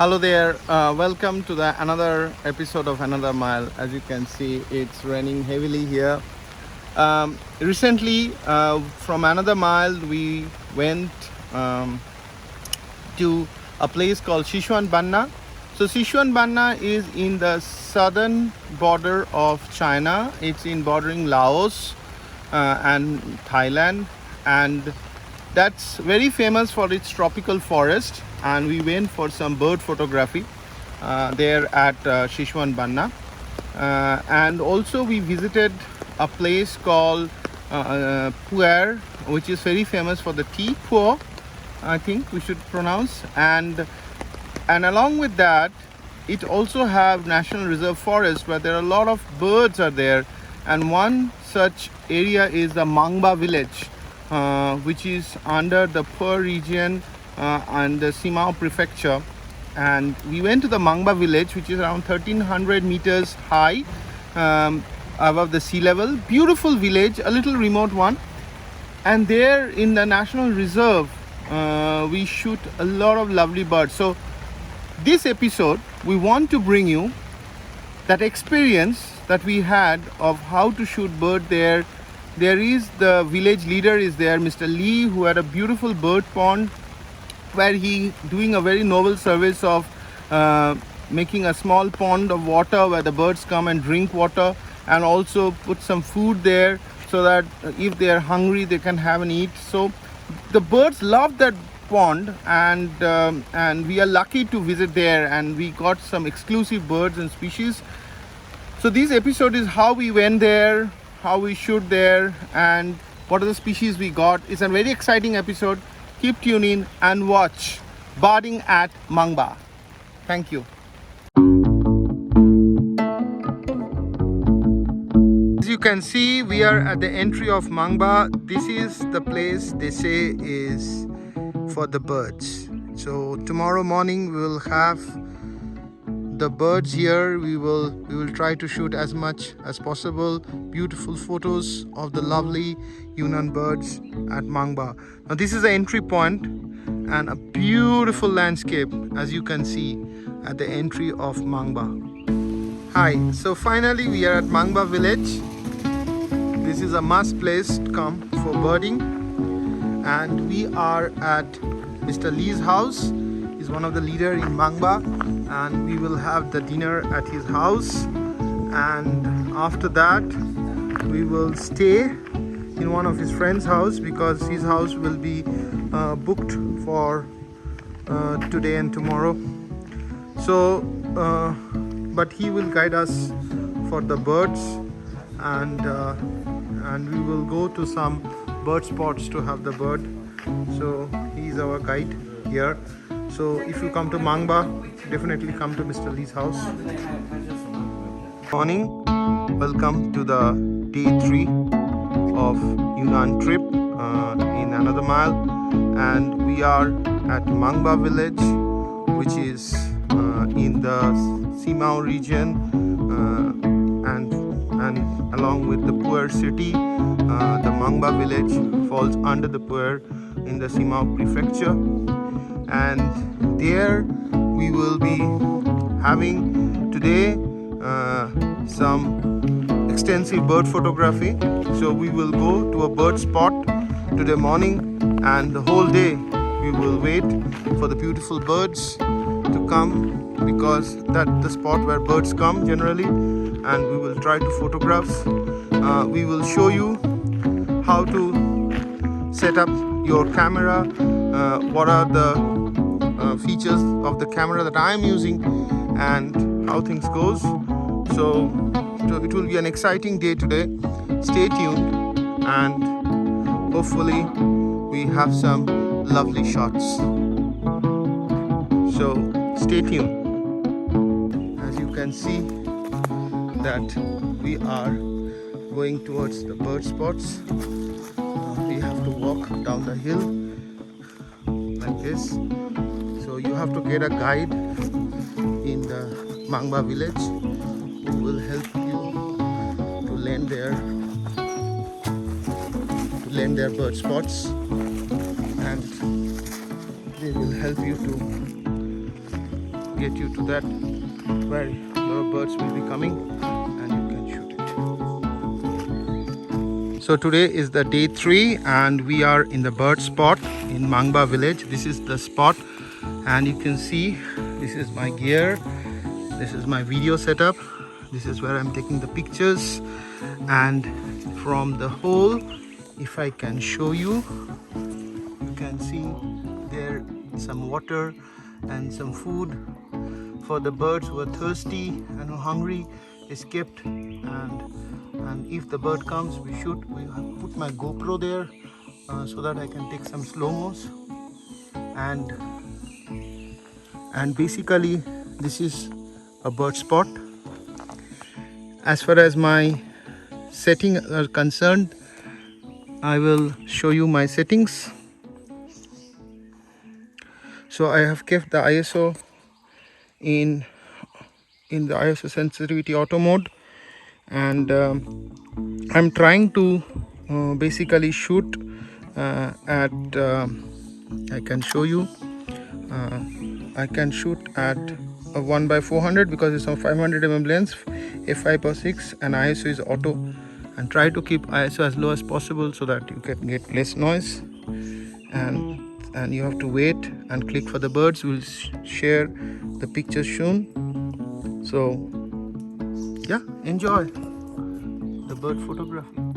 Hello there. Welcome to another episode of Another Mile. As you can see, it's raining heavily here. Recently, from Another Mile, we went to a place called Sichuan. So Sichuan is in the southern border of China. It's in bordering Laos and Thailand, and that's very famous for its tropical forest. And we went for some bird photography there at Sichuan. And also we visited a place called Puer, which is very famous for the tea. Puer, I think we should pronounce. And along with that, it also have national reserve forest where there are a lot of birds are there. And one such area is the Mangba village, which is under the Puer Region and the Simao prefecture. And we went to the Mangba village, which is around 1300 meters high above the sea level. Beautiful village, a little remote one. And there in the national reserve, we shoot a lot of lovely birds. So this episode, we want to bring you that experience that we had of how to shoot bird there. There is the village leader is there, Mr. Lee, who had a beautiful bird pond where he doing a very noble service of making a small pond of water where the birds come and drink water, and also put some food there so that if they are hungry they can have and eat. So the birds love that pond, and we are lucky to visit there, and we got some exclusive birds and species. So this episode is how we went there, how we shoot there, and what are the species we got. It's a very exciting episode. Keep tuning and watch Birding at Mangba. Thank you. As you can see, we are at the entry of Mangba. This is the place they say is for the birds. So tomorrow morning we will have the birds here. We will try to shoot as much as possible beautiful photos of the lovely Yunnan birds at Mangba. Now this is the entry point and a beautiful landscape, as you can see at the entry of Mangba. Hi, so finally we are at Mangba village. This is a must place to come for birding, and we are at Mr. Lee's house. He's one of the leader in Mangba, and we will have the dinner at his house. And after that we will stay in one of his friend's house, because his house will be booked for today and tomorrow. So but he will guide us for the birds, and we will go to some bird spots to have the bird. So he is our guide here. So if you come to Mangba, definitely come to Mr. Lee's house. Morning, welcome to the day 3 of Yunnan trip in Another Mile, and we are at Mangba village, which is in the Simao region, and along with the Puer city. The Mangba village falls under the Puer in the Simao prefecture, and there we will be having today some extensive bird photography. So we will go to a bird spot today morning, and the whole day we will wait for the beautiful birds to come, because that's the spot where birds come generally, and we will try to photograph. We will show you how to set up your camera, what are the features of the camera that I am using, and how things goes. So it will be an exciting day today. Stay tuned, and hopefully we have some lovely shots. So stay tuned. As you can see that we are going towards the bird spots. We have to walk down the hill like this. So you have to get a guide in the Mangba village who will help you to land their bird spots, and they will help you to get you to that where your birds will be coming and you can shoot it. So today is the day 3 and we are in the bird spot in Mangba village. This is the spot and you can see this is my gear, this is my video setup, this is where I'm taking the pictures, and from the hole, if I can show you, you can see there some water and some food for the birds who are thirsty and hungry is kept, and if the bird comes we shoot. We have put my GoPro there so that I can take some slow-mos, and basically this is a bird spot. As far as my settings are concerned, I will show you my settings. So I have kept the ISO in the ISO sensitivity auto mode, and I'm trying to basically shoot at I can show you I can shoot at a 1/400 because it's a 500 mm lens, f5/6, and ISO is auto, and try to keep ISO as low as possible so that you can get less noise, and you have to wait and click for the birds. We'll share the pictures soon. So yeah, enjoy the bird photography.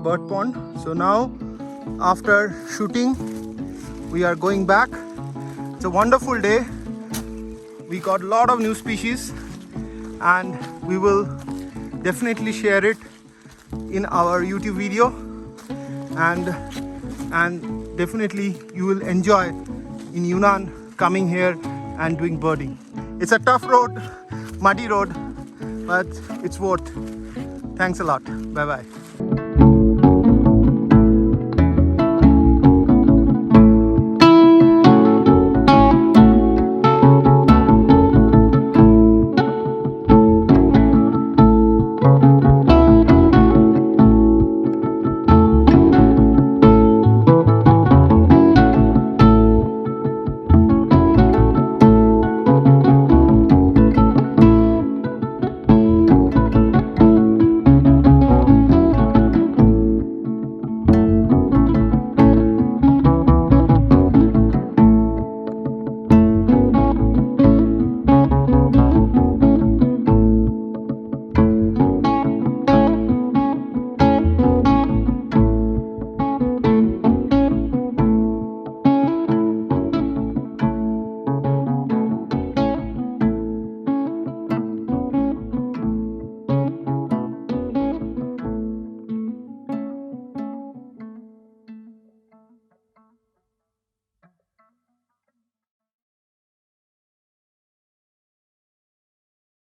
Bird pond. So now after shooting we are going back. It's a wonderful day. We got a lot of new species and we will definitely share it in our YouTube video, and definitely you will enjoy in Yunnan coming here and doing birding. It's a tough road, muddy road, but it's worth. Thanks a lot. Bye bye.